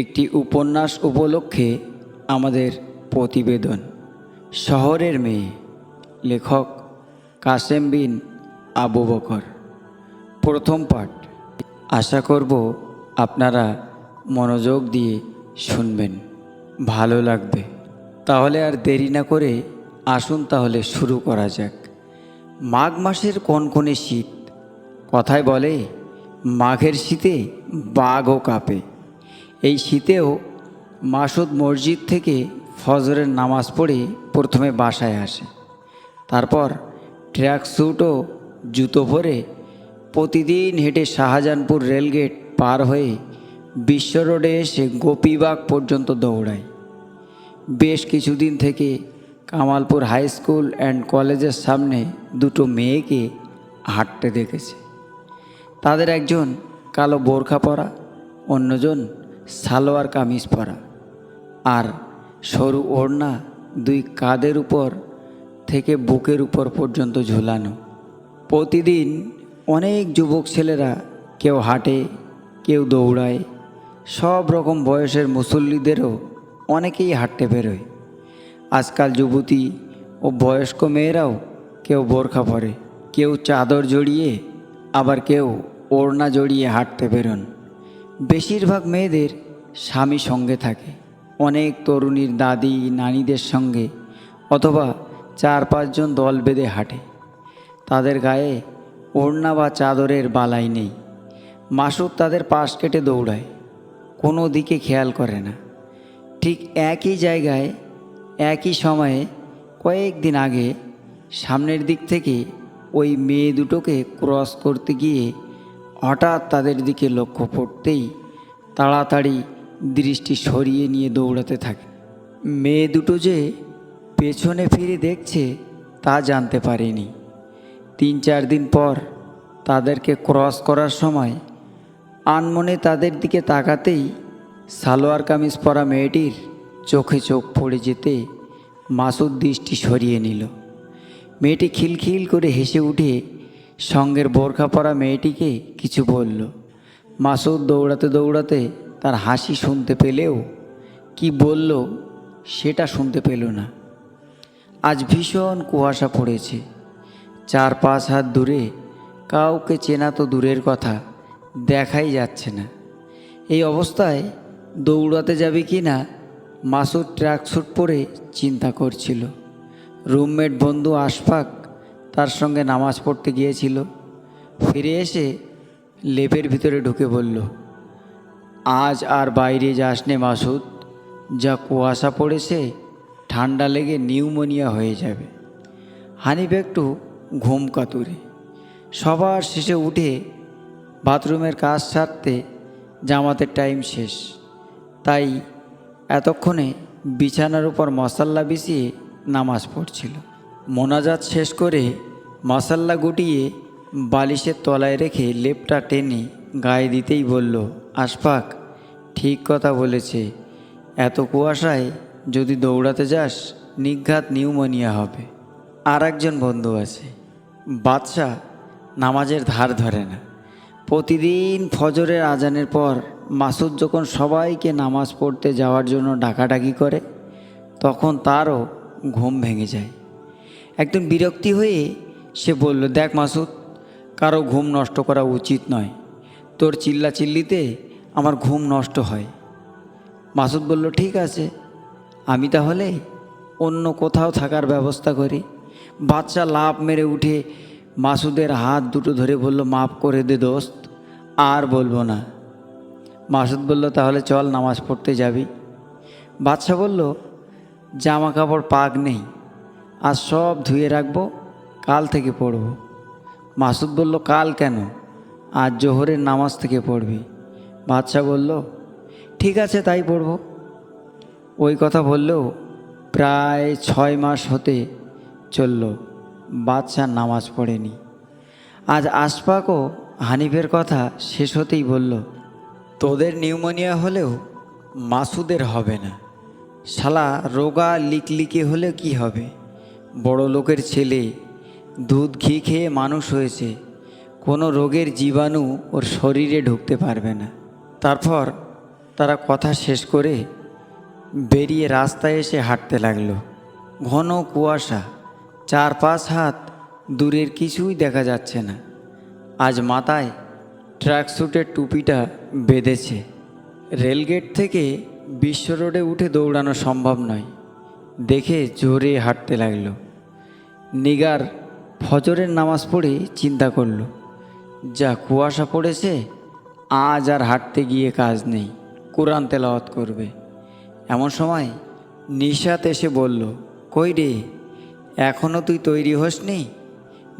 একটি উপন্যাস উপলক্ষে আমাদের প্রতিবেদন। শহরের মেয়ে, লেখক কাসেম বিন আবু বকর। প্রথম পাঠ। আশা করব আপনারা মনোযোগ দিয়ে শুনবেন, ভালো লাগবে। তাহলে আর দেরি না করে আসুন তাহলে শুরু করা যাক। মাঘ মাসের কনকনে শীত। কথায় বলে, মাঘের শীতে বাঘও কাঁপে। এই শীতেও মাসুদ মসজিদ থেকে ফজরের নামাজ পড়ে প্রথমে বাসায় আসে। তারপর ট্র্যাক স্যুট ও জুতো পরে প্রতিদিন হেঁটে শাহজাহানপুর রেলগেট পার হয়ে বিশ্ব রোডে এসে গোপীবাগ পর্যন্ত দৌড়ায়। বেশ কিছুদিন থেকে কামালপুর হাই স্কুল অ্যান্ড কলেজের সামনে দুটো মেয়েকে হাঁটতে দেখেছে। তাদের একজন কালো বোরখা পরা, অন্যজন সালোয়ার কামিজ পরা, আর সরু ওড়না দুই কাঁধের উপর থেকে বুকের উপর পর্যন্ত ঝুলানো। প্রতিদিন অনেক যুবক ছেলেরা কেউ হাঁটে, কেউ দৌড়ায়। সব রকম বয়সের মুসল্লিদেরও অনেকেই হাঁটতে বেরোয়। আজকাল যুবতী ও বয়স্ক মেয়েরাও কেউ বোরখা পরে, কেউ চাদর জড়িয়ে, আবার কেউ ওড়না জড়িয়ে হাঁটতে বেরোন। বেশিরভাগ মেয়েদের স্বামী সঙ্গে থাকে, অনেক তরুণীর দাদি নানিদের সঙ্গে, অথবা 4-5 জন দল বেঁধে হাঁটে। তাদের গায়ে ওড়না বা চাদরের বালাই নেই। মাসুদ তাদের পাশ কেটে দৌড়ায়, কোনো দিকে খেয়াল করে না। ঠিক একই জায়গায় একই সময়ে কয়েকদিন আগে সামনের দিক থেকে ওই মেয়ে দুটোকে ক্রস করতে গিয়ে হঠাৎ তাদের দিকে লক্ষ্য পড়তেই তাড়াতাড়ি দৃষ্টি সরিয়ে নিয়ে দৌড়াতে থাকে। মেয়ে দুটো যে পেছনে ফিরে দেখছে তা জানতে পারেনি। 3-4 দিন পর তাদেরকে ক্রস করার সময় আনমনে তাদের দিকে তাকাতেই সালোয়ার কামিজ পরা মেয়েটির চোখে চোখ পড়ে যেতে মাসুদ দৃষ্টি সরিয়ে নিল। মেয়েটি খিলখিল করে হেসে উঠে সঙ্গের বোরখা পরা মেয়েটিকে কিছু বলল। মাসুদ দৌড়াতে দৌড়াতে তার হাসি শুনতে পেলেও কি বলল সেটা শুনতে পেল না। আজ ভীষণ কুয়াশা পড়েছে। 4-5 হাত দূরে কাউকে চেনা তো দূরের কথা, দেখাই যাচ্ছে না। এই অবস্থায় দৌড়াতে যাবে কি না মাসুদ ট্র্যাক স্যুট পরে চিন্তা করছিল। রুমমেট বন্ধু আশফাক তার সঙ্গে নামাজ পড়তে গিয়েছিল। ফিরে এসে লেপের ভিতরে ঢুকে বলল, আজ আর বাইরে যাস নে মাসুদ, যা কুয়াশা পড়েছে, ঠান্ডা লেগে নিউমোনিয়া হয়ে যাবে। হানিফ একটু ঘুম কাতুরে। সবার শেষে উঠে বাথরুমের কাজ সারতে জামাতের টাইম শেষ, তাই এতক্ষণে বিছানার উপর মশাল্লা বিছিয়ে নামাজ পড়ছিল। মোনাজাত শেষ করে মশাল্লা গুটিয়ে বালিশের তলায় রেখে লেপটা টেনে গায়ে দিতেই বলল, আশফাক ঠিক কথা বলেছে, এত কুয়াশায় যদি দৌড়াতে যাস নির্ঘাত নিউমোনিয়া হবে। আর একজন বন্ধু আছে, বাদশা, নামাজের ধার ধরে না। প্রতিদিন ফজরের আজানের পর মাসুদ যখন সবাইকে নামাজ পড়তে যাওয়ার জন্য ডাকাডাকি করে, তখন তারও ঘুম ভেঙে যায়। একদম বিরক্তি হয়ে সে বলল, দেখ মাসুদ, কারো ঘুম নষ্ট করা উচিত নয়, তোর চিল্লাচিল্লিতে আমার ঘুম নষ্ট হয়। মাসুদ বলল, ঠিক আছে, আমি তাহলে অন্য কোথাও থাকার ব্যবস্থা করি। বাদশা লাফ মেরে উঠে মাসুদের হাত দুটো ধরে বলল, মাফ করে দে দোস্ত, আর বলবো না। মাসুদ বলল, তাহলে চল নামাজ পড়তে যাবি। বাদশা বলল, জামা কাপড় পাক নেই, আজ সব ধুয়ে রাখবো, কাল থেকে পড়ব। মাসুদ বলল, কাল কেন, আজ জোহরের নামাজ থেকে পড়বি। বাদশা বলল, ঠিক আছে তাই পড়ব। ওই কথা বললেও প্রায় 6 মাস হতে চলল বাদশা নামাজ পড়েনি। আজ আশফাক ও হানিফের কথা শেষ হতেই বলল, তোদের নিউমোনিয়া হলেও মাসুদের হবে না। শালা রোগা লিকলিকে হলে কি হবে, বড় লোকের ছেলে, দুধ ঘি খেয়ে মানুষ হয়েছে, কোনো রোগের জীবাণু ওর শরীরে ঢুকতে পারবে না। তারপর তারা কথা শেষ করে বেরিয়ে রাস্তায় এসে হাঁটতে লাগলো। ঘন কুয়াশা, 4-5 হাত দূরের কিছুই দেখা যাচ্ছে না। আজ মাথায় ট্র্যাকস্যুটের টুপিটা বেঁধেছে। রেলগেট থেকে বিশ্ব রোডে উঠে দৌড়ানো সম্ভব নয় দেখে জোরে হাঁটতে লাগলো। নিগার ফজরের নামাজ পড়ে চিন্তা করলো, যা কুয়াশা পড়েছে, আজ আর হাঁটতে গিয়ে কাজ নেই, কোরআন তেলাওয়াত করবে। এমন সময় নিশাত এসে বলল, কই রে, এখনও তুই তৈরি হসনি?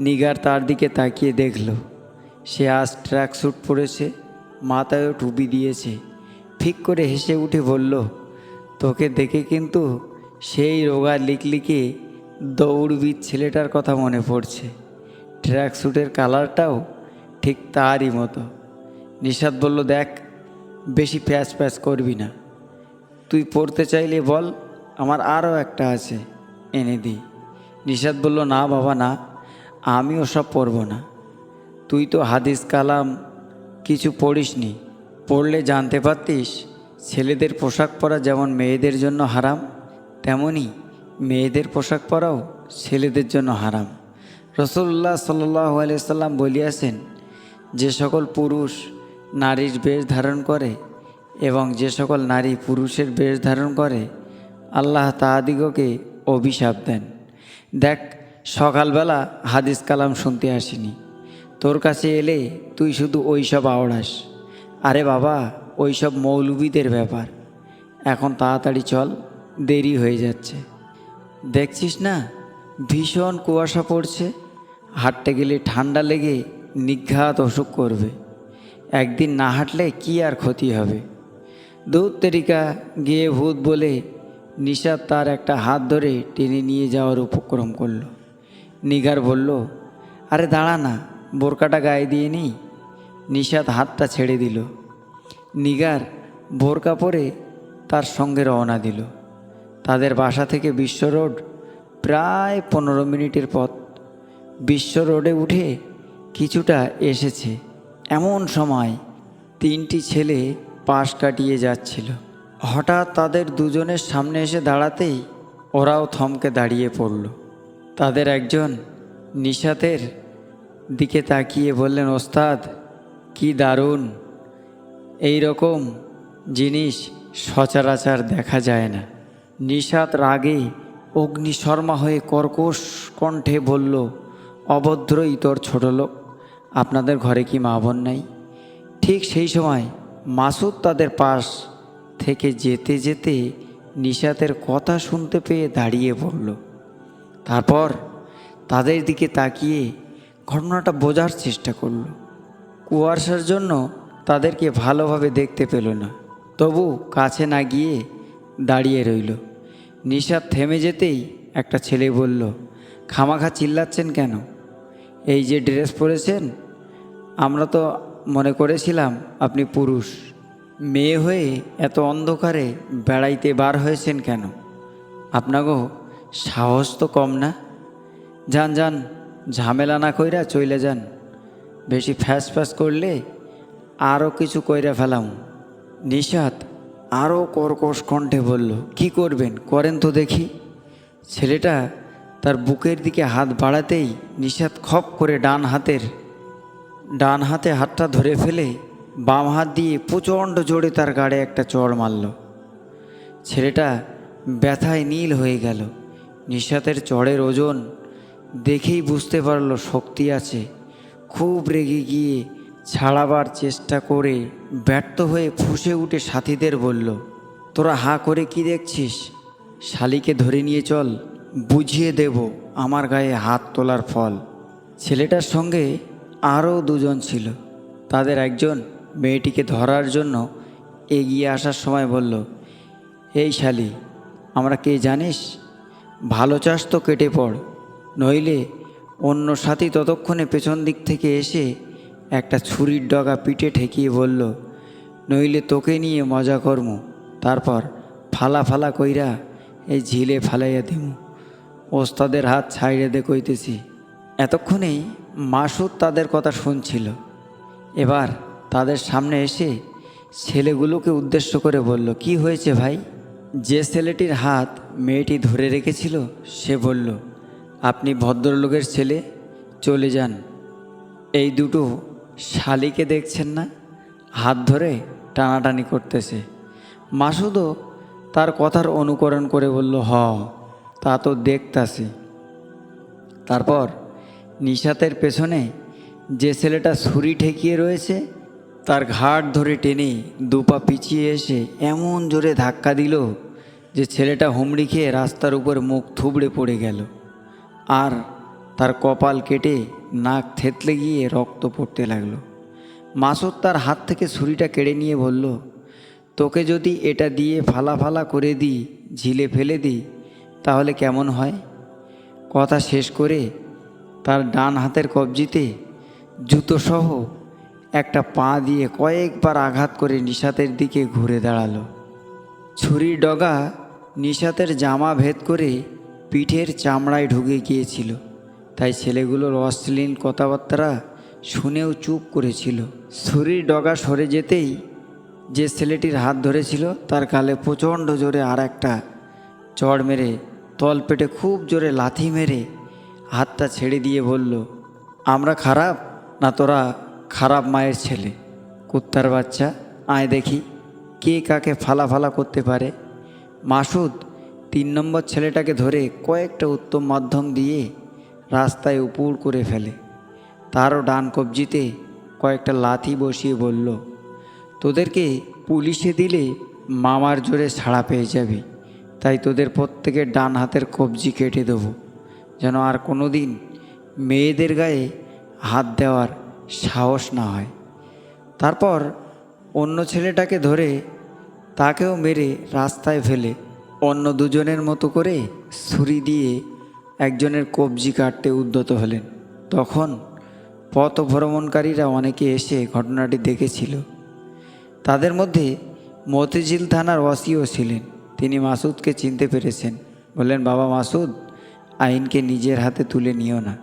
নিগার তার দিকে তাকিয়ে দেখল, সে আজ ট্র্যাকস্যুট পরেছে, মাথায়ও টুপি দিয়েছে। ফিক করে হেসে উঠে বলল, তোকে দেখে কিন্তু সেই রোগা লিকলিকে দৌড়বিদ ছেলেটার কথা মনে পড়ছে। ট্র্যাকস্যুটের কালারটাও ঠিক তারই মতো। নিশাত বলল, দেখ, বেশি প্যাচ প্যাচ করবি না। তুই পড়তে চাইলে বল, আমার আরও একটা আছে, এনে দিই। নিশাত বলল, না বাবা না, আমি ওসব পড়ব না। তুই তো হাদিস কালাম কিছু পড়িসনি, পড়লে জানতে পারতিস ছেলেদের পোশাক পরা যেমন মেয়েদের জন্য হারাম, তেমনি মেয়েদের পোশাক পরাও ছেলেদের জন্য হারাম। রাসূলুল্লাহ সাল্লাল্লাহু আলাইহি সাল্লাম বলিয়াছেন, যে সকল পুরুষ নারীর বেশ ধারণ করে এবং যে সকল নারী পুরুষের বেশ ধারণ করে, আল্লাহ তাহাদিগকে অভিশাপ দেন। দেখ, সকালবেলা হাদিস কালাম শুনতে আসিনি, তোর কাছে এলে তুই শুধু ওইসব আওড়াস। আরে বাবা, ওইসব মৌলবীদের ব্যাপার। এখন তাড়াতাড়ি চল, দেরি হয়ে যাচ্ছে। দেখছিস না, ভীষণ কুয়াশা পড়ছে, হাঁটতে গেলে ঠান্ডা লেগে নিঘাত অসুখ করবে। একদিন না হাঁটলে কি আর ক্ষতি হবে? দূর তেরিকা গিয়ে ভূত বলে নিশাত তার একটা হাত ধরে টেনে নিয়ে যাওয়ার উপক্রম করল। নিগার বলল, আরে দাঁড়া না, বোরকাটা গায়ে দিয়ে নিই। নিশাত হাতটা ছেড়ে দিল। নিগার বোরকা পরে তার সঙ্গে রওনা দিল। তাদের বাসা থেকে বিশ্ব রোড প্রায় 15 মিনিটের পথ। বিশ্ব রোডে উঠে কিছুটা এসেছে, এমন সময় 3টি ছেলে পাশ কাটিয়ে যাচ্ছিল। হঠাৎ তাদের দুজনের সামনে এসে দাঁড়াতেই ওরাও থমকে দাঁড়িয়ে পড়ল। তাদের একজন নিশাতের দিকে তাকিয়ে বললেন, ওস্তাদ, কি দারুণ! এই রকম জিনিস সচরাচর দেখা যায় না। নিশাত রাগে অগ্নিশর্মা হয়ে কর্কশ কণ্ঠে বলল, অভদ্র ইতর ছোট লোক, আপনাদের ঘরে কি মা বোন নাই? ঠিক সেই সময় মাসুদ তাদের পাশ থেকে যেতে যেতে নিশাতের কথা শুনতে পেয়ে দাঁড়িয়ে পড়ল। তারপর তাদের দিকে তাকিয়ে ঘটনাটা বোঝার চেষ্টা করল। কুয়াশার জন্য তাদেরকে ভালোভাবে দেখতে পেল না, তবু কাছে না গিয়ে দাঁড়িয়ে রইল। নিশাত থেমে যেতেই একটা ছেলে বলল, খামাখা চিল্লাচ্ছেন কেন? এই যে ড্রেস পরেছেন, আমরা তো মনে করেছিলাম আপনি পুরুষ। মেয়ে হয়ে এত অন্ধকারে বেড়াইতে বার হয়েছেন কেন? আপনাগো সাহস তো কম না? যান যান, ঝামেলা না কইরা চইলে যান। বেশি ফ্যাস ফ্যাস করলে আরও কিছু কইরা ফেলাম। নিশাত আরও কর্কশ কণ্ঠে বলল, কি করবেন করেন তো দেখি। ছেলেটা তার বুকের দিকে হাত বাড়াতেই নিশাত খপ করে ডান হাতে হাতটা ধরে ফেলে বাম হাত দিয়ে প্রচণ্ড জোরে তার গাড়ে একটা চড় মারল। ছেলেটা ব্যথায় নীল হয়ে গেল। নিশাতের চড়ের ওজন দেখেই বুঝতে পারল শক্তি আছে। খুব রেগে গিয়ে ছাড়াবার চেষ্টা করে ব্যর্থ হয়ে ফুঁসে উঠে সাথীদের বলল, তোরা হাঁ করে কি দেখছিস? শালিকে ধরে নিয়ে চল, বুঝিয়ে দেব আমার গায়ে হাত তোলার ফল। ছেলেটার সঙ্গে আরও দুজন ছিল। তাদের একজন মেয়েটিকে ধরার জন্য এগিয়ে আসার সময় বলল, এই শালি, আমরা কে জানিস? ভালো চাস তো কেটে পড়, নইলে অন্য সাথী ততক্ষণে পেছন দিক থেকে এসে একটা ছুরির ডগা পিঠে ঠেকিয়ে বলল, নইলে তোকে নিয়ে মজা করমু, তারপর ফালা ফালা কইরা এই ঝিলে ফালাইয়া দিমু। ওস্তাদের হাত ছাইড়ে দে কইতেছি। এতক্ষণেই মাসুদ তাদের কথা শুনছিল। এবার তাদের সামনে এসে ছেলেগুলোকে উদ্দেশ্য করে বলল, কি হয়েছে ভাই? যে ছেলেটির হাত মেয়েটি ধরে রেখেছিল সে বলল, আপনি ভদ্রলোকের ছেলে, চলে যান। এই দুটো শালিকে দেখছেন না, হাত ধরে টানাটানি করতেছে। মাসুদও তার কথার অনুকরণ করে বলল, তা তো দেখতাছি। তারপর নিশাতের পেছনে যে ছেলেটা ছুরি ঠেকিয়ে রয়েছে তার ঘাট ধরে টেনে দুপা পিছিয়ে এসে এমন জোরে ধাক্কা দিল যে ছেলেটা হুমড়ি খেয়ে রাস্তার উপর মুখ থুবড়ে পড়ে গেল, আর তার কপাল কেটে নাক থেতলে গিয়ে রক্ত পড়তে লাগলো। মাসুদ তার হাত থেকে ছুরিটা কেড়ে নিয়ে বলল, তোকে যদি এটা দিয়ে ফালা ফালা করে দিই, ঝিলে ফেলে দিই, তাহলে কেমন হয়? কথা শেষ করে তার ডান হাতের কবজিতে জুতোসহ একটা পা দিয়ে কয়েকবার আঘাত করে নিশাতের দিকে ঘুরে দাঁড়ালো। ছুরির ডগা নিশাতের জামা ভেদ করে পিঠের চামড়ায় ঢুকে গিয়েছিল, তাই ছেলেগুলোর অশ্লীল কথাবার্তা শুনেও চুপ করেছিল। ছুরির ডগা সরে যেতেই যে ছেলেটির হাত ধরেছিল তার গালে প্রচণ্ড জোরে আর একটা চড় মেরে তলপেটে খুব জোরে লাথি মেরে হাতটা ছেড়ে দিয়ে বলল, আমরা খারাপ না তোরা খারাপ মায়ের ছেলে? কুত্তার বাচ্চা, আয় দেখি কে কাকে ফালা ফালা করতে পারে। মাসুদ 3 নম্বর ছেলেটাকে ধরে কয়েকটা উত্তম মাধ্যম দিয়ে রাস্তায় উপুড় করে ফেলে। তারও ডান কবজিতে কয়েকটা লাথি বসিয়ে বলল, তোদেরকে পুলিশে দিলে মামার জোরে ছাড়া পেয়ে যাবি, তাই তোদের প্রত্যেকের ডান হাতের কবজি কেটে দেবো, যেন আর কোনো দিন মেয়েদের গায়ে হাত দেওয়ার সাহস না হয়। তারপর অন্য ছেলেটাকে ধরে তাকেও মেরে রাস্তায় ফেলে অন্য দুজনের মতো করে ছুরি দিয়ে একজনের কবজি কাটতে উদ্যত হলেন। তখন পথ ভ্রমণকারীরা অনেকে এসে ঘটনাটি দেখেছিল। তাদের মধ্যে মতিঝিল থানার ওসিও ছিলেন। তিনি মাসুদকে চিনতে পেরেছেন। বললেন, বাবা মাসুদ, আইনকে নিজের হাতে তুলে নিও না।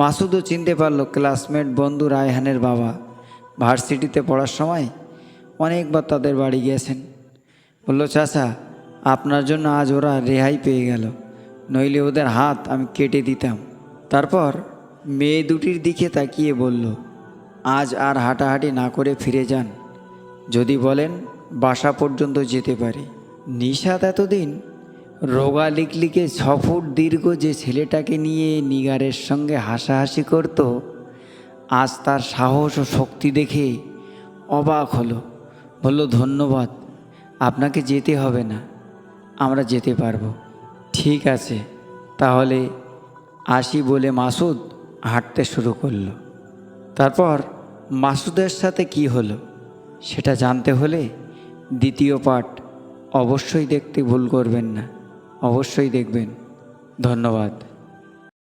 মাসুদও চিনতে পারল ক্লাসমেট বন্ধু রায়হানের বাবা। ভার্সিটিতে পড়ার সময় অনেকবার তাদের বাড়ি গিয়েছেন। বলল, চাচা, আপনার জন্য আজ ওরা রেহাই পেয়ে গেল, নইলে ওদের হাত আমি কেটে দিতাম। তারপর মেয়ে দুটির দিকে তাকিয়ে বলল, আজ আর হাঁটাহাঁটি না করে ফিরে যান, যদি বলেন বাসা পর্যন্ত যেতে পারি। নিশাত এতদিন রোগা লিকলিকে 6 ফুট দীর্ঘ যে ছেলেটাকে নিয়ে নিগারের সঙ্গে হাসাহাসি করত, আজ তার সাহস ও শক্তি দেখে অবাক হলো। বলল, ধন্যবাদ, আপনাকে যেতে হবে না, আমরা যেতে পারবো। ঠিক আছে, তাহলে আসি বলে মাসুদ হাঁটতে শুরু করলো। তারপর মাসুদের সাথে কি হলো সেটা জানতে হলে দ্বিতীয় পার্ট অবশ্যই দেখতে ভুল করবেন না, অবশ্যই দেখবেন। ধন্যবাদ।